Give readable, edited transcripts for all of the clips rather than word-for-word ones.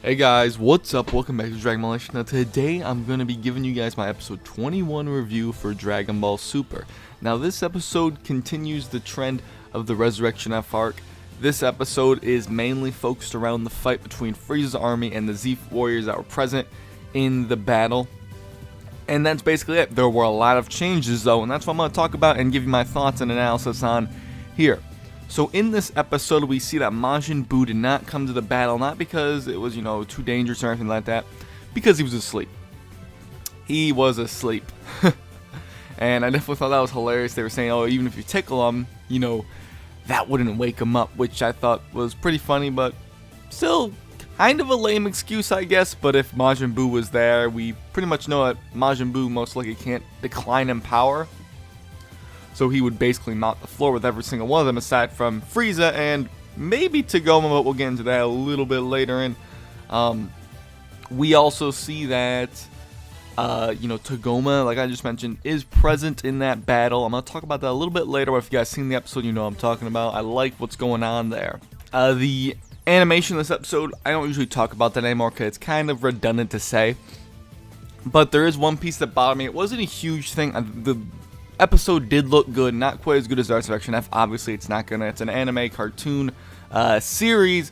Hey guys, what's up? Welcome back to Dragon Ball. Now today I'm going to be giving you guys my episode 21 review for Dragon Ball Super. Now this episode continues the trend of the Resurrection F arc. This episode is mainly focused around the fight between Frieza's army and the Z warriors that were present in the battle. And that's basically it. There were a lot of changes though, and that's what I'm going to talk about and give you my thoughts and analysis on here. So in this episode, we see that Majin Buu did not come to the battle, not because it was, too dangerous or anything like that, because he was asleep. He was asleep. And I definitely thought that was hilarious. They were saying, oh, even if you tickle him, that wouldn't wake him up, which I thought was pretty funny, but still kind of a lame excuse, I guess. But if Majin Buu was there, we pretty much know that Majin Buu most likely can't decline in power. So he would basically mop the floor with every single one of them, aside from Frieza and maybe Tagoma, but we'll get into that a little bit later. And we also see that, Tagoma, like I just mentioned, is present in that battle. I'm going to talk about that a little bit later. If you guys seen the episode, you know what I'm talking about. I like what's going on there. The animation in this episode, I don't usually talk about that anymore because it's kind of redundant to say. But there is one piece that bothered me. It wasn't a huge thing. The episode did look good, not quite as good as Resurrection F. Obviously, it's not gonna. It's an anime cartoon series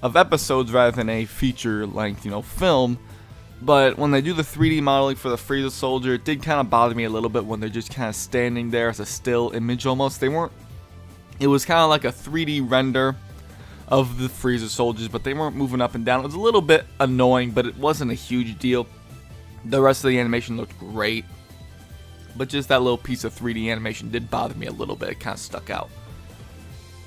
of episodes rather than a feature-length, film. But when they do the 3D modeling for the Frieza soldier, it did kind of bother me a little bit when they're just kind of standing there as a still image almost. They weren't. It was kind of like a 3D render of the Frieza soldiers, but they weren't moving up and down. It was a little bit annoying, but it wasn't a huge deal. The rest of the animation looked great. But just that little piece of 3D animation did bother me a little bit. It kind of stuck out.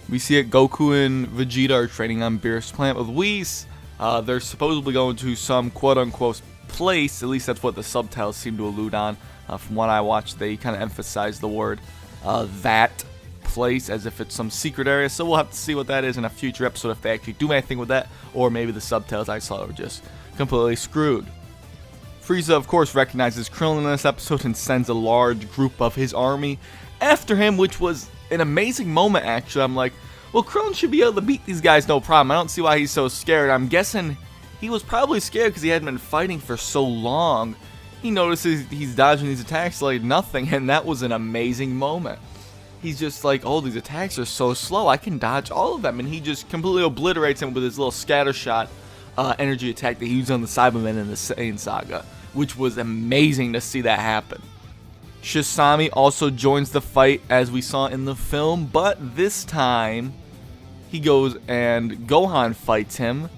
We see it, Goku and Vegeta are training on Beerus' planet with Whis. They're supposedly going to some quote-unquote place. At least that's what the subtitles seem to allude on. From what I watched, they kind of emphasize the word that place as if it's some secret area. So we'll have to see what that is in a future episode if they actually do anything with that. Or maybe the subtitles I saw were just completely screwed. Frieza, of course, recognizes Krillin in this episode and sends a large group of his army after him, which was an amazing moment, actually. I'm like, well, Krillin should be able to beat these guys, no problem. I don't see why he's so scared. I'm guessing he was probably scared because he hadn't been fighting for so long. He notices he's dodging these attacks like nothing, and that was an amazing moment. He's just like, oh, these attacks are so slow. I can dodge all of them, and he just completely obliterates him with his little scatter shot energy attack that he used on the Cybermen in the Saiyan Saga, which was amazing to see that happen. Shisami also joins the fight as we saw in the film, but this time he goes and Gohan fights him.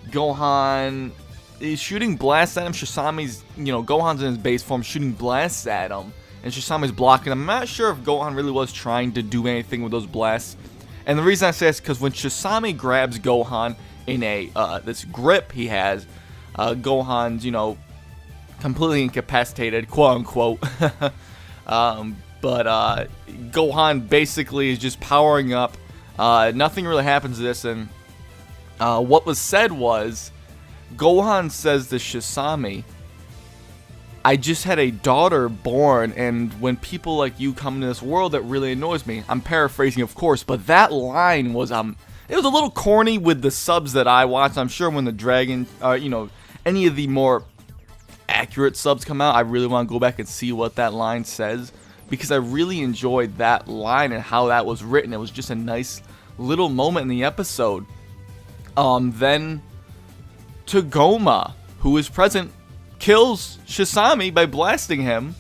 Gohan is shooting blasts at him. Shisami's, Gohan's in his base form shooting blasts at him, and Shisami's blocking him. I'm not sure if Gohan really was trying to do anything with those blasts. And the reason I say this is because when Shisami grabs Gohan in a this grip he has, Gohan's, completely incapacitated, quote unquote. But Gohan basically is just powering up. Nothing really happens to this, and what was said was, Gohan says to Shisami, I just had a daughter born, and when people like you come into this world, that really annoys me. I'm paraphrasing, of course, but that line was it was a little corny with the subs that I watched. I'm sure when the Dragon, any of the more accurate subs come out, I really want to go back and see what that line says, because I really enjoyed that line and how that was written. It was just a nice little moment in the episode. Then Tagoma, who is present, kills Shisami by blasting him,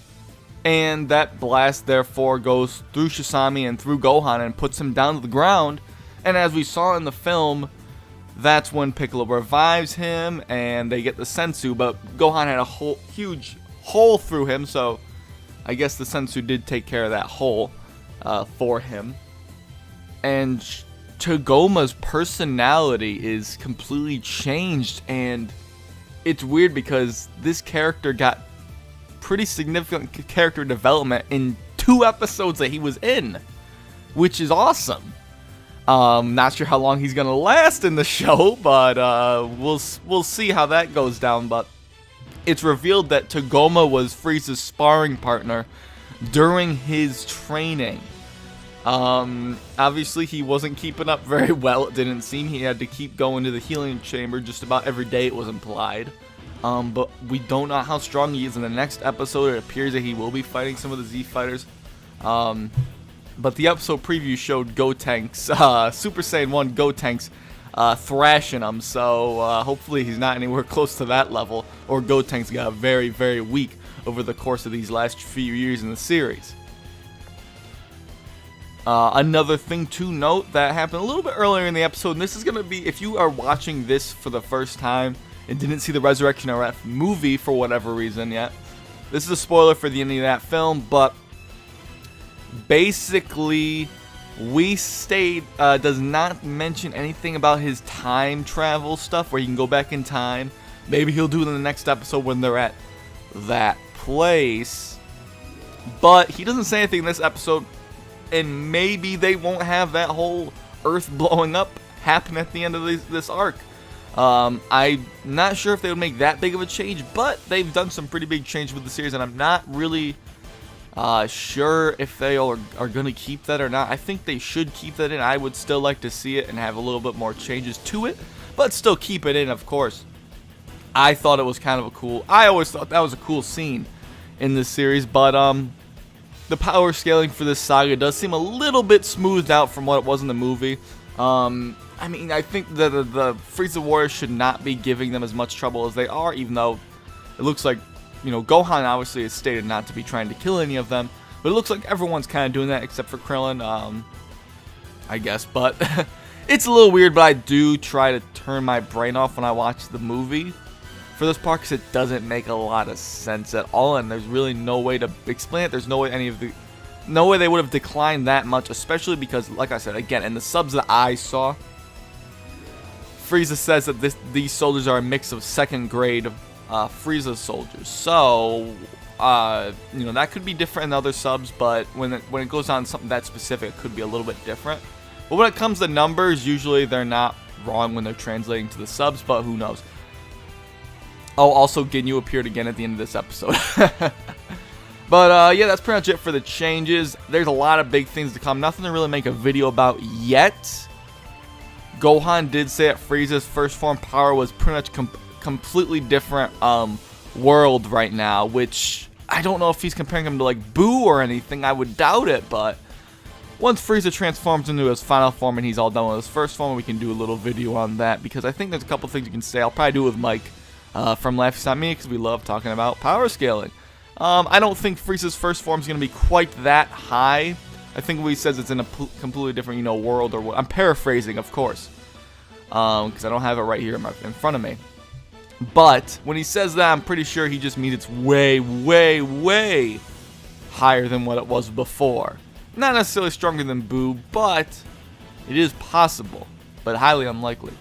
and that blast therefore goes through Shisami and through Gohan and puts him down to the ground. And as we saw in the film, that's when Piccolo revives him and they get the Sensu, but Gohan had a huge hole through him, so I guess the Sensu did take care of that hole for him. And Tagoma's personality is completely changed, and it's weird because this character got pretty significant character development in 2 episodes that he was in, which is awesome. Not sure how long he's gonna last in the show, but we'll see how that goes down. But it's revealed that Tagoma was Frieza's sparring partner during his training. Obviously he wasn't keeping up very well, it didn't seem. He had to keep going to the healing chamber just about every day, it was implied. But we don't know how strong he is. In the next episode, it appears that he will be fighting some of the Z fighters. But the episode preview showed Gotenks, Super Saiyan 1 Gotenks, thrashing him. So hopefully he's not anywhere close to that level, or Gotenks got very, very weak over the course of these last few years in the series. Another thing to note that happened a little bit earlier in the episode, and this is going to be, if you are watching this for the first time and didn't see the Resurrection RF movie for whatever reason yet, this is a spoiler for the ending of that film, but basically, does not mention anything about his time travel stuff where he can go back in time. Maybe he'll do it in the next episode when they're at that place. But he doesn't say anything in this episode, and maybe they won't have that whole Earth blowing up happen at the end of this arc. I'm not sure if they would make that big of a change, but they've done some pretty big change with the series, and I'm not really sure if they are going to keep that or not. I think they should keep that in. I would still like to see it and have a little bit more changes to it, but still keep it in, of course. I thought it was kind of a cool... I always thought that was a cool scene in this series, but the power scaling for this saga does seem a little bit smoothed out from what it was in the movie. I mean, I think that the Frieza Warriors should not be giving them as much trouble as they are, even though it looks like, you know, Gohan obviously has stated not to be trying to kill any of them, but it looks like everyone's kind of doing that except for Krillin, I guess. But it's a little weird, but I do try to turn my brain off when I watch the movie for this part, because it doesn't make a lot of sense at all, and there's really no way to explain it. There's no way they would have declined that much, especially because, like I said, again, in the subs that I saw, Frieza says that these soldiers are a mix of second grade Frieza soldiers. So, you know, that could be different in other subs, but when it goes on something that specific, it could be a little bit different. But when it comes to numbers, usually they're not wrong when they're translating to the subs, but who knows. Oh, also Ginyu appeared again at the end of this episode. But yeah, that's pretty much it for the changes. There's a lot of big things to come. Nothing to really make a video about yet. Gohan did say that Frieza's first form power was pretty much completely different world right now, which I don't know if he's comparing him to like Boo or anything. I would doubt it, but once Frieza transforms into his final form and he's all done with his first form, we can do a little video on that, because I think there's a couple things you can say. I'll probably do it with Mike from Laughs at Me, because we love talking about power scaling. I don't think Frieza's first form is going to be quite that high. I think what he says it's in a completely different, you know, world, or what. I'm paraphrasing, of course, because I don't have it right here in front of me. But when he says that, I'm pretty sure he just means it's way, way, way higher than what it was before. Not necessarily stronger than Boo, but it is possible, but highly unlikely.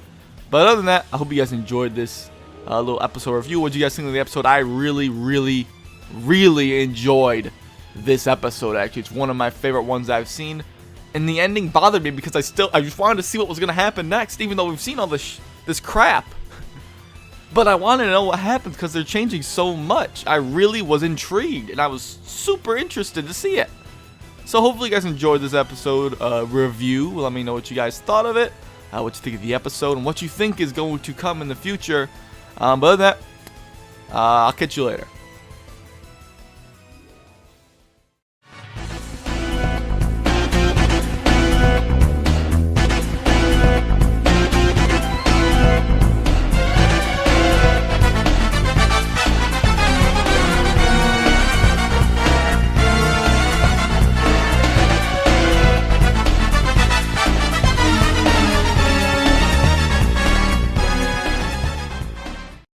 But other than that, I hope you guys enjoyed this little episode review. What did you guys think of the episode? I really, really, really enjoyed this episode. Actually, it's one of my favorite ones I've seen, and the ending bothered me because I just wanted to see what was going to happen next, even though we've seen all this crap. But I wanted to know what happens because they're changing so much. I really was intrigued, and I was super interested to see it. So hopefully you guys enjoyed this episode review. Let me know what you guys thought of it, what you think of the episode, and what you think is going to come in the future. But other than that, I'll catch you later.